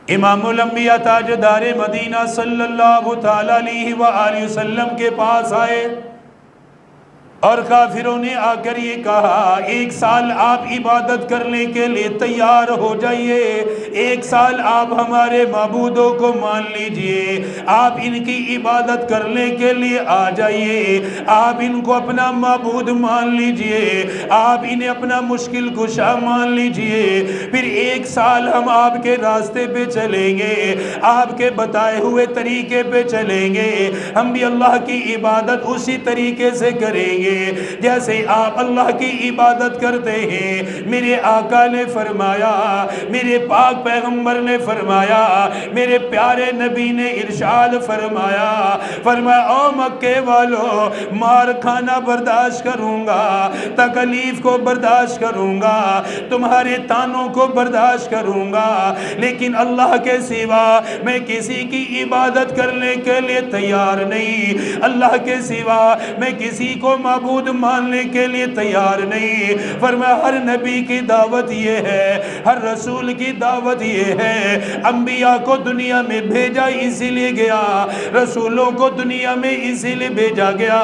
امام الانبیاء تاجدار مدینہ صلی اللہ تعالیٰ علیہ وآلہ وسلم کے پاس آئے اور کافروں نے آ کر یہ کہا 1 سال آپ عبادت کرنے کے لیے تیار ہو جائیے، 1 سال آپ ہمارے معبودوں کو مان لیجئے، آپ ان کی عبادت کرنے کے لیے آ جائیے، آپ ان کو اپنا معبود مان لیجئے، آپ انہیں اپنا مشکل کشا مان لیجئے، پھر 1 سال ہم آپ کے راستے پہ چلیں گے، آپ کے بتائے ہوئے طریقے پہ چلیں گے، ہم بھی اللہ کی عبادت اسی طریقے سے کریں گے جیسے آپ اللہ کی عبادت کرتے ہیں۔ میرے آقا نے فرمایا، میرے پاک پیغمبر نے فرمایا، میرے پیارے نبی نے ارشاد فرمایا او مکے والو، مار کھانا برداشت کروں گا، تکلیف کو برداشت کروں گا، تمہارے تانوں کو برداشت کروں گا، لیکن اللہ کے سوا میں کسی کی عبادت کرنے کے لیے تیار نہیں، اللہ کے سوا میں کسی کو معبود ماننے کے لیے تیار نہیں۔ فرمایا ہر نبی کی دعوت یہ ہے، ہر رسول کی دعوت یہ ہے، انبیاء کو دنیا میں بھیجا اسی لیے گیا، رسولوں کو دنیا میں اسی لیے بھیجا گیا،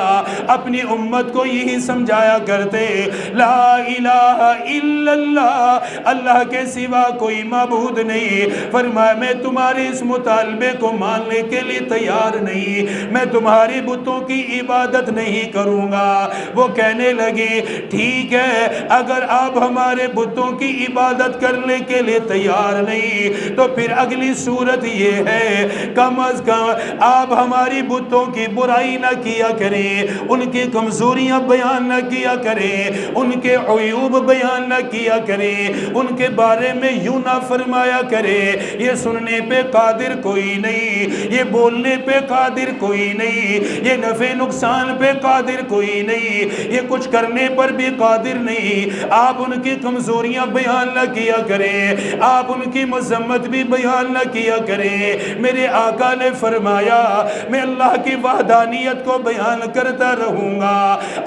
اپنی امت کو یہی سمجھایا کرتے لا الہ الا اللہ، اللہ کے سوا کوئی معبود نہیں۔ فرمایا میں تمہارے اس مطالبے کو ماننے کے لیے تیار نہیں، میں تمہاری بتوں کی عبادت نہیں کروں گا۔ وہ کہنے لگے ٹھیک ہے، اگر آپ ہمارے بتوں کی عبادت کرنے کے لیے تیار نہیں تو پھر اگلی صورت یہ ہے، کم از کم آپ ہماری بتوں کی برائی نہ کیا کریں، ان کی کمزوریاں بیان نہ کیا کریں، ان کے عیوب بیان نہ کیا کریں، ان کے بارے میں یوں نہ فرمایا کریں یہ سننے پہ قادر کوئی نہیں، یہ بولنے پہ قادر کوئی نہیں، یہ نفع نقصان پہ قادر کوئی نہیں، یہ کچھ کرنے پر بھی قادر نہیں۔ آپ ان کی کمزوریاں بیان نہ کیا کریں، آپ ان کی مذمت بھی بیان نہ کیا کریں۔ میرے آقا نے فرمایا میں اللہ کی وحدانیت کو بیان کرتا رہوں گا،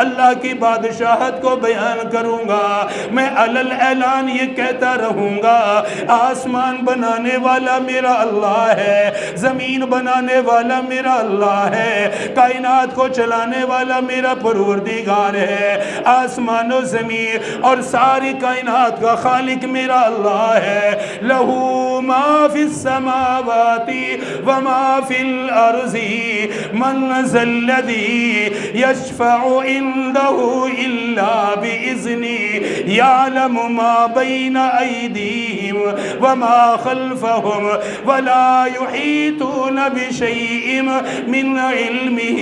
اللہ کی بادشاہت کو بیان کروں گا، میں علل اعلان یہ کہتا رہوں گا آسمان بنانے والا میرا اللہ ہے، زمین بنانے والا میرا اللہ ہے، کائنات کو چلانے والا میرا پروردگار ہے، آسمان و زمین اور ساری کائنات کا خالق میرا اللہ ہے۔ لہو ما فی السماوات وما فی الارض من ذا الذی یشفع عنده الا باذنہ یعلم ما بین ایدیہم وما خلفہم ولا یحیطون بشیء من علمہ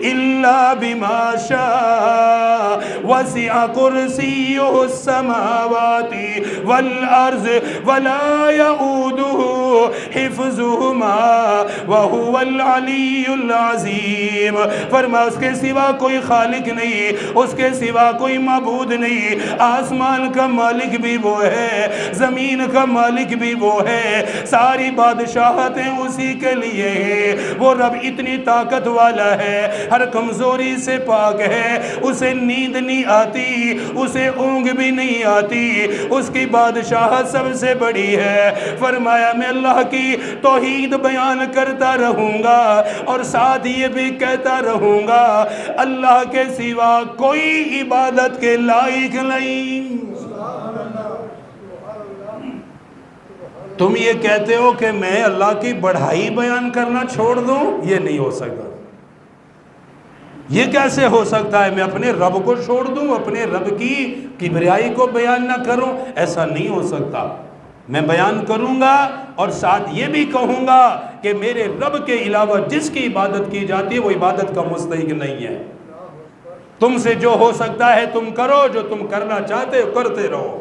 إلا بما شاء وسع كرسيه السماوات والأرض ولا يؤوده حفظهما وهو العلي العظيم۔ فرمایا اس کے سوا کوئی خالق نہیں، اس کے سوا کوئی معبود نہیں، آسمان کا مالک بھی وہ ہے، زمین کا مالک بھی وہ ہے، ساری بادشاہتیں اسی کے لیے ہیں۔ وہ رب اتنی طاقت والا ہے، ہر کمزوری سے پاک ہے، اسے نیند نہیں آتی، اسے اونگ بھی نہیں آتی، اس کی بادشاہت سب سے بڑی ہے۔ فرمایا میں اللہ کی توحید بیان کرتا رہوں گا اور ساتھ یہ بھی کہتا رہوں گا اللہ کے سوا کوئی عبادت کے لائق نہیں۔ تم یہ کہتے ہو کہ میں اللہ کی بڑائی بیان کرنا چھوڑ دوں، یہ نہیں ہو سکتا۔ یہ کیسے ہو سکتا ہے میں اپنے رب کو چھوڑ دوں، اپنے رب کی کبریائی کو بیان نہ کروں؟ ایسا نہیں ہو سکتا۔ میں بیان کروں گا اور ساتھ یہ بھی کہوں گا کہ میرے رب کے علاوہ جس کی عبادت کی جاتی ہے وہ عبادت کا مستحق نہیں ہے۔ تم سے جو ہو سکتا ہے تم کرو، جو تم کرنا چاہتے ہو کرتے رہو۔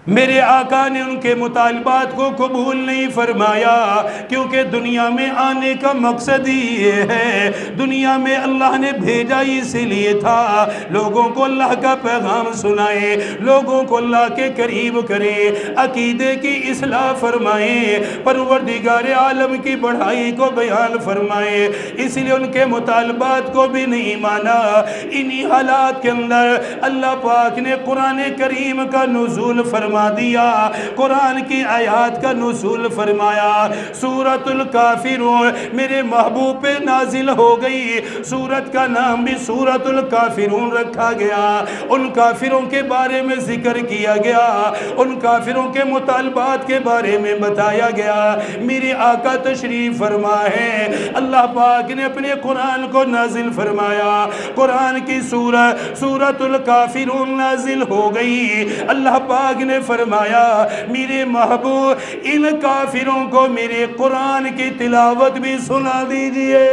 میرے آقا نے ان کے مطالبات کو قبول نہیں فرمایا، کیونکہ دنیا میں آنے کا مقصد ہی یہ ہے، دنیا میں اللہ نے بھیجا اسی لیے تھا لوگوں کو اللہ کا پیغام سنائے، لوگوں کو اللہ کے قریب کرے، عقیدے کی اصلاح فرمائے، پروردگار عالم کی بڑائی کو بیان فرمائے۔ اس لیے ان کے مطالبات کو بھی نہیں مانا۔ انہی حالات کے اندر اللہ پاک نے قرآن کریم کا نزول فرمایا۔ فرما دیا، قرآن کی آیات کا نزول فرمایا، سورۃ الکافرون میرے محبوب پہ نازل ہو گئی۔ سورت کا نام بھی سورۃ الکافرون رکھا گیا، ان کافروں کے بارے میں ذکر کیا گیا، ان کافروں کے مطالبات کے بارے میں بتایا گیا۔ میرے آقا تشریف فرما ہے، اللہ پاک نے اپنے قرآن کو نازل فرمایا، قرآن کی سورۃ الکافرون نازل ہو گئی۔ اللہ پاک نے فرمایا میرے محبوب ان کافروں کو میرے قرآن کی تلاوت بھی سنا دیجئے،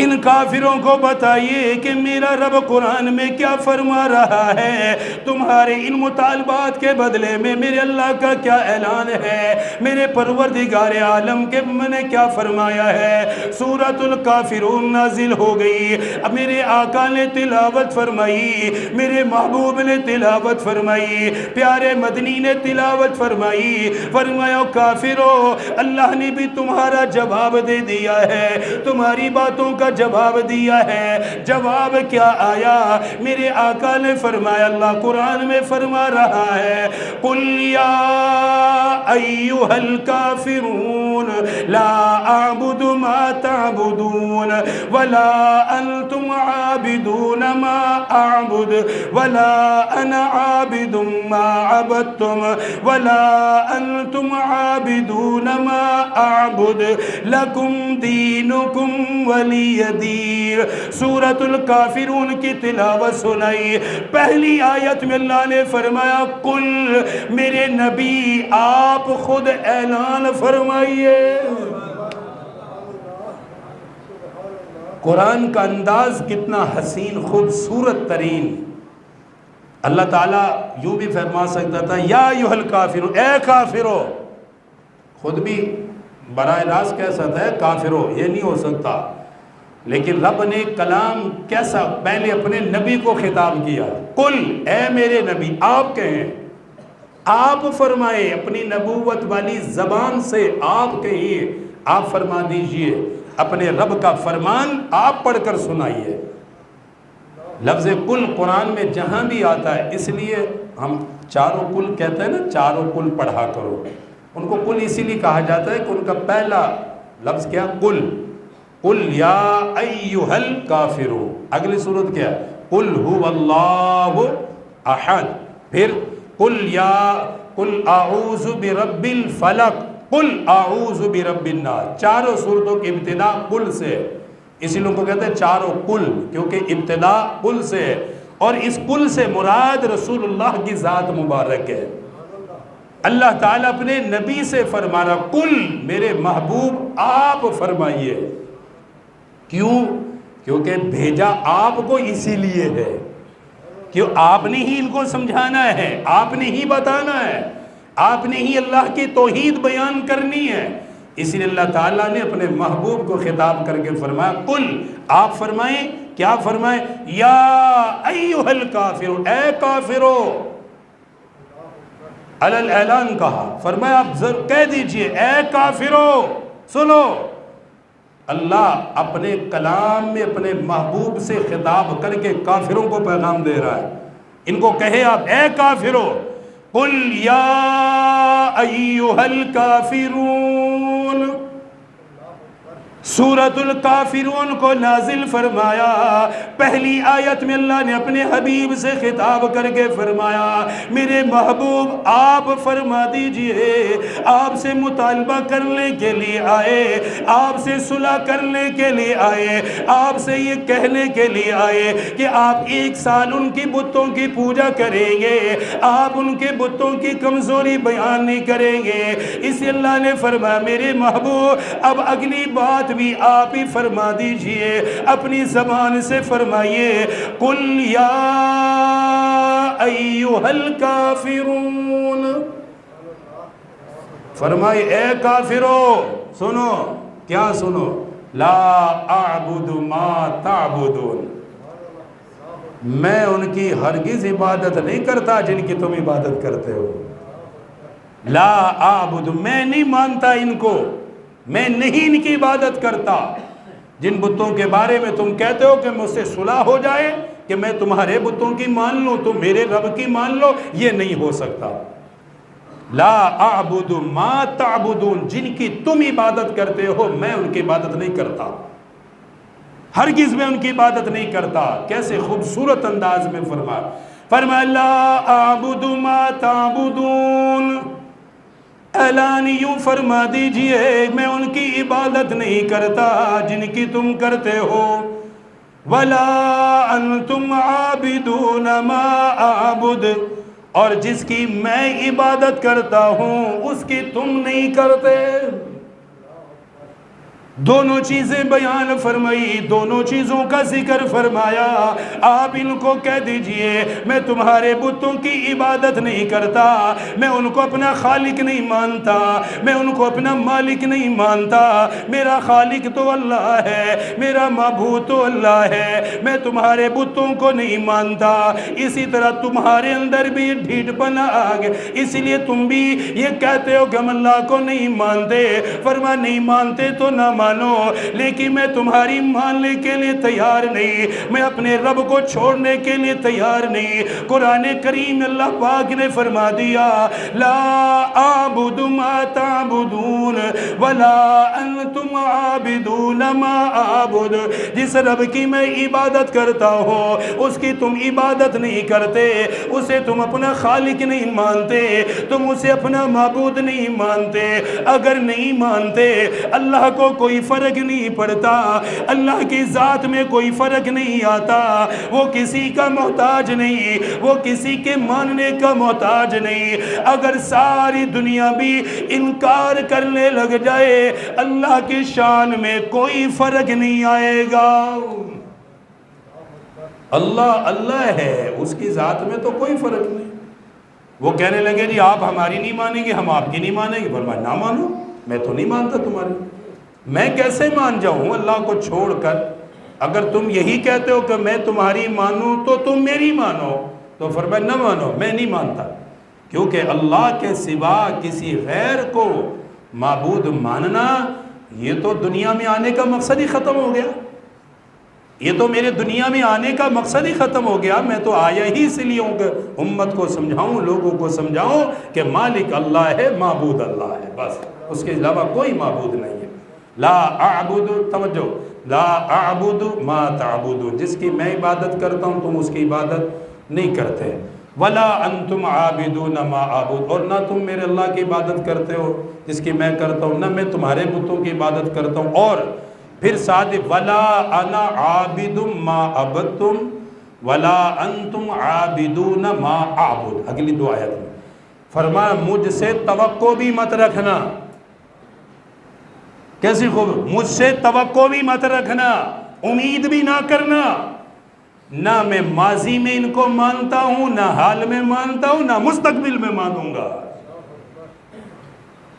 ان کافروں کو بتائیے کہ میرا رب قرآن میں کیا فرما رہا ہے، تمہارے ان مطالبات کے بدلے میں میرے اللہ کا کیا اعلان ہے، میرے پروردگار عالم کے میں نے کیا فرمایا ہے۔ سورۃ الکافرون نازل ہو گئی، اب میرے آقا نے تلاوت فرمائی، میرے محبوب نے تلاوت فرمائی، پیارے مدنی نے تلاوت فرمائی، فرمایا کافرو اللہ نے بھی تمہارا جواب دے دیا ہے، تمہاری باتوں کا جواب دیا ہے۔ جواب کیا آیا؟ میرے آقا نے فرمایا، اللہ قرآن میں فرما رہا ہے قُلْ يَا أَيُّهَا الْكَافِرُونَ لَا أَعْبُدُ مَا تَعْبُدُونَ وَلَا أَنْتُمْ عَابِدُونَ مَا أَعْبُدُ وَلَا أَنَا عَابِدٌ مَا عَبَدتُّمْ وَلَا أَنْتُمْ عَابِدُونَ مَا أَعْبُدُ لَكُمْ دِينُكُمْ وَلِيَّ دین۔ سورۃ الکافرون کی تلاوت سنائی، پہلی آیت میں اللہ نے فرمایا قل، میرے نبی آپ خود اعلان فرمائیے۔ قرآن کا انداز کتنا حسین خوبصورت ترین۔ اللہ تعالیٰ یوں بھی فرما سکتا تھا یا ایھا الکافرون، اے کافرو، خود بھی براہ راست کہہ سکتا ہے کافرو، یہ نہیں ہو سکتا، لیکن رب نے کلام کیسا پہلے اپنے نبی کو خطاب کیا، قل، اے میرے نبی آپ کہیں، آپ فرمائے، اپنی نبوت والی زبان سے آپ کہیے، آپ فرما دیجئے، اپنے رب کا فرمان آپ پڑھ کر سنائیے۔ لفظ کل قرآن میں جہاں بھی آتا ہے، اس لیے ہم چاروں کل کہتے ہیں نا، چاروں کل پڑھا کرو، ان کو کل اسی لیے کہا جاتا ہے کہ ان کا پہلا لفظ کیا؟ کل۔ قل یا ایھا الکافرون، اگلی صورت کیا ہے؟ قل ھو اللہ احد، پھر قل اعوذ برب الفلق، قل اعوذ برب الناس، چاروں صورتوں کی ابتدا قل سے، اسی لوگوں کو کہتے ہیں چاروں قل، کیونکہ ابتدا قل سے، اور اس قل سے مراد رسول اللہ کی ذات مبارک ہے۔ اللہ تعالیٰ اپنے نبی سے فرما رہا قل، میرے محبوب آپ فرمائیے، کیوں؟ کیونکہ بھیجا آپ کو اسی لیے ہے، کیوں آپ نے ہی ان کو سمجھانا ہے، آپ نے ہی بتانا ہے، آپ نے ہی اللہ کی توحید بیان کرنی ہے، اس لیے اللہ تعالیٰ نے اپنے محبوب کو خطاب کر کے فرمایا قل، آپ فرمائیں، کیا فرمائیں؟ یا ایھا الکافرون، اے کافرو، علی اعلان کہا، فرمایا آپ ضرور کہہ دیجئے اے کافرو سنو۔ اللہ اپنے کلام میں اپنے محبوب سے خطاب کر کے کافروں کو پیغام دے رہا ہے، ان کو کہے آپ اے کافرو، قل یا ایھا الکافرون۔ سورۃ الکافرون کو نازل فرمایا، پہلی آیت میں اللہ نے اپنے حبیب سے خطاب کر کے فرمایا میرے محبوب آپ فرما دیجئے، آپ سے مطالبہ کرنے کے لیے آئے، آپ سے صلح کرنے کے لیے آئے، آپ سے یہ کہنے کے لیے آئے کہ آپ 1 سال ان کی بتوں کی پوجا کریں گے، آپ ان کے بتوں کی کمزوری بیان نہیں کریں گے، اسی اللہ نے فرمایا میرے محبوب اب اگلی بات بھی آپ ہی فرما دیجئے، اپنی زبان سے فرمائیے قل یا ایھا الکافرون، فرمائے اے کافرو سنو، کیا سنو؟ لا اعبد ما تعبدون، میں ان کی ہرگز عبادت نہیں کرتا جن کی تم عبادت کرتے ہو، لا اعبد، میں نہیں مانتا ان کو، میں نہیں ان کی عبادت کرتا، جن بتوں کے بارے میں تم کہتے ہو کہ مجھ سے صلح ہو جائے، کہ میں تمہارے بتوں کی مان لوں، تم میرے رب کی مان لو، یہ نہیں ہو سکتا۔ لا اعبد ما تعبدون، جن کی تم عبادت کرتے ہو میں ان کی عبادت نہیں کرتا، ہرگز میں ان کی عبادت نہیں کرتا۔ کیسے خوبصورت انداز میں فرمایا لا اعبد ما تعبدون، اعلان یوں فرما دیجئے میں ان کی عبادت نہیں کرتا جن کی تم کرتے ہو، ولا انتم عابدون ما اعبد، اور جس کی میں عبادت کرتا ہوں اس کی تم نہیں کرتے۔ دونوں چیزیں بیان فرمائی، دونوں چیزوں کا ذکر فرمایا۔ آپ ان کو کہہ دیجئے میں تمہارے بتوں کی عبادت نہیں کرتا، میں ان کو اپنا خالق نہیں مانتا، میں ان کو اپنا مالک نہیں مانتا، میرا خالق تو اللہ ہے، میرا معبود تو اللہ ہے، میں تمہارے بتوں کو نہیں مانتا۔ اسی طرح تمہارے اندر بھی یہ ڈھیٹ پنا آ گیا، اس لیے تم بھی یہ کہتے ہو کہ ہم اللہ کو نہیں مانتے۔ فرما نہیں مانتے تو نہ مانو، لیکن میں تمہاری ماننے کے لیے تیار نہیں، میں اپنے رب کو چھوڑنے کے لیے تیار نہیں۔ قرآن کریم اللہ پاک نے فرما دیا لا اعبد ما تعبدون ولا انتم عابدون ما اعبد، جس رب کی میں عبادت کرتا ہوں اس کی تم عبادت نہیں کرتے، اسے تم اپنا خالق نہیں مانتے، تم اسے اپنا معبود نہیں مانتے۔ اگر نہیں مانتے اللہ کو کوئی فرق نہیں پڑتا، اللہ کی ذات میں کوئی فرق نہیں آتا، وہ کسی کا محتاج نہیں، وہ کسی کے ماننے کا محتاج نہیں۔ اگر ساری دنیا بھی انکار کرنے لگ جائے اللہ کی شان میں کوئی فرق نہیں آئے گا۔ اللہ اللہ ہے، اس کی ذات میں تو کوئی فرق نہیں۔ وہ کہنے لگے جی آپ ہماری نہیں مانیں گے، ہم آپ کی نہیں مانیں گے۔ فرمایا نہ مانو، میں تو نہیں مانتا تمہاری، میں کیسے مان جاؤں اللہ کو چھوڑ کر؟ اگر تم یہی کہتے ہو کہ میں تمہاری مانوں تو تم میری مانو۔ تو فرمایا نہ مانو، میں نہیں مانتا، کیونکہ اللہ کے سوا کسی غیر کو معبود ماننا یہ تو دنیا میں آنے کا مقصد ہی ختم ہو گیا، یہ تو میرے دنیا میں آنے کا مقصد ہی ختم ہو گیا۔ میں تو آیا ہی اس لیے ہوں کہ امت کو سمجھاؤں، لوگوں کو سمجھاؤں کہ مالک اللہ ہے، معبود اللہ ہے، بس اس کے علاوہ کوئی معبود نہیں ہے۔ لا اعبد، توجہ، لا اعبد ما تعبدون، جس کی میں عبادت کرتا ہوں تم اس کی عبادت نہیں کرتے، ولا انتم عابدون ما اعبد، اور نہ تم میرے اللہ کی عبادت کرتے ہو جس کی میں کرتا ہوں، نہ میں تمہارے بتوں کی عبادت کرتا ہوں۔ اور پھر ساتھ ولا انا عابد ما عبدتم ولا انتم عابدون ما اعبد، اگلی دو آیت میں فرمایا مجھ سے توقع بھی مت رکھنا۔ کیسی خوب، مجھ سے توقع بھی مت رکھنا، امید بھی نہ کرنا، نہ میں ماضی میں ان کو مانتا ہوں، نہ حال میں مانتا ہوں، نہ مستقبل میں مانوں گا۔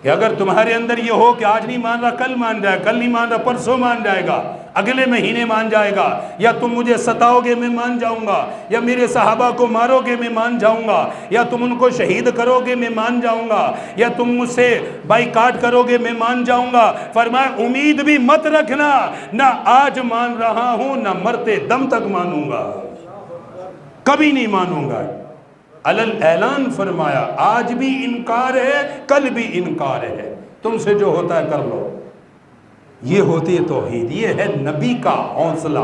کہ اگر تمہارے اندر یہ ہو کہ آج نہیں مان رہا کل مان جائے، کل نہیں مان رہا پرسوں مان جائے گا، اگلے مہینے مان جائے گا، یا تم مجھے ستاؤ گے میں مان جاؤں گا، یا میرے صحابہ کو مارو گے میں مان جاؤں گا، یا تم ان کو شہید کرو گے میں مان جاؤں گا، یا تم مجھ سے بائیکاٹ کرو گے میں مان جاؤں گا۔ فرمایا امید بھی مت رکھنا، نہ آج مان رہا ہوں نہ مرتے دم تک مانوں گا، کبھی نہیں مانوں گا۔ علل اعلان فرمایا آج بھی انکار ہے، کل بھی انکار ہے، تم سے جو ہوتا ہے کر لو۔ یہ ہوتی ہے توحید، یہ ہے نبی کا حوصلہ،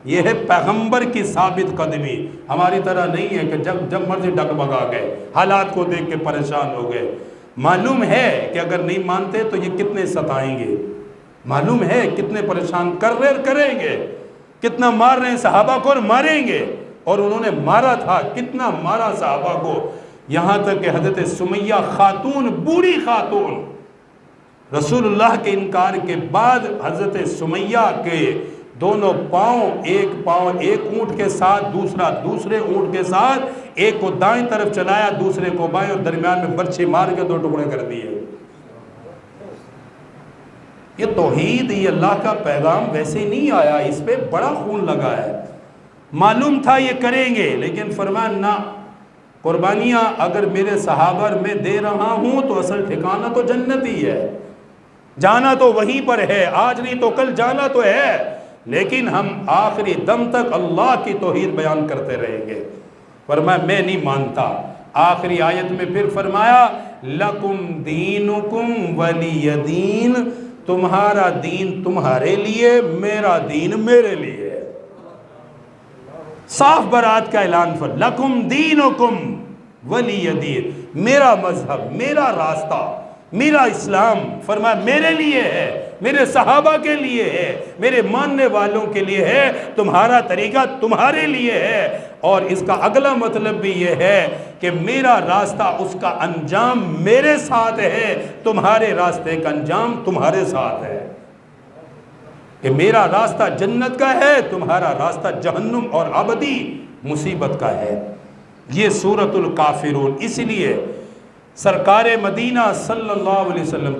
یہ ہے پیغمبر کی ثابت قدمی۔ ہماری طرح نہیں ہے کہ جب مرضی ڈگ بگا گئے، حالات کو دیکھ کے پریشان ہو گئے۔ معلوم ہے کہ اگر نہیں مانتے تو یہ کتنے ستائیں گے، معلوم ہے کتنے پریشان کریں گے، کتنا مار رہے ہیں صحابہ کو اور ماریں گے، اور انہوں نے مارا تھا، کتنا مارا صحابہ کو، یہاں تک کہ حضرت سمیہ خاتون، بوڑھی خاتون، رسول اللہ کے انکار کے بعد حضرت سمیہ کے دونوں پاؤں، ایک اونٹ کے ساتھ، دوسرا دوسرے اونٹ کے ساتھ، ایک کو دائیں طرف چلایا دوسرے کو بائیں، اور درمیان میں برچھی مار کے 2 ٹکڑے کر دیے۔ یہ توحید، یہ اللہ کا پیغام ویسے نہیں آیا، اس پہ بڑا خون لگا ہے۔ معلوم تھا یہ کریں گے، لیکن فرمایا نہ، قربانیاں اگر میرے صحابہ میں دے رہا ہوں تو اصل ٹھکانہ تو جنت ہی ہے، جانا تو وہیں پر ہے، آج نہیں تو کل جانا تو ہے، لیکن ہم آخری دم تک اللہ کی توحید بیان کرتے رہیں گے۔ فرمایا میں نہیں مانتا۔ آخری آیت میں پھر فرمایا لَكُمْ دِينُكُمْ وَلِيَ دِين، تمہارا دین تمہارے لیے، میرا دین میرے لیے۔ صاف برات کا اعلان لَكُمْ دِينُكُمْ وَلِيَ دِين، میرا مذہب، میرا راستہ، میرا اسلام فرمایا میرے لیے ہے، میرے صحابہ کے لیے ہے، میرے ماننے والوں کے لیے ہے، تمہارا طریقہ تمہارے لیے ہے۔ اور اس کا اگلا مطلب بھی یہ ہے کہ میرا راستہ، اس کا انجام میرے ساتھ ہے، تمہارے راستے کا انجام تمہارے ساتھ ہے۔ کہ میرا راستہ جنت کا ہے، تمہارا راستہ جہنم اور ابدی مصیبت کا ہے۔ یہ سورۃ الکافرون، اس لیے سرکار مدینہ صلی اللہ علیہ وسلم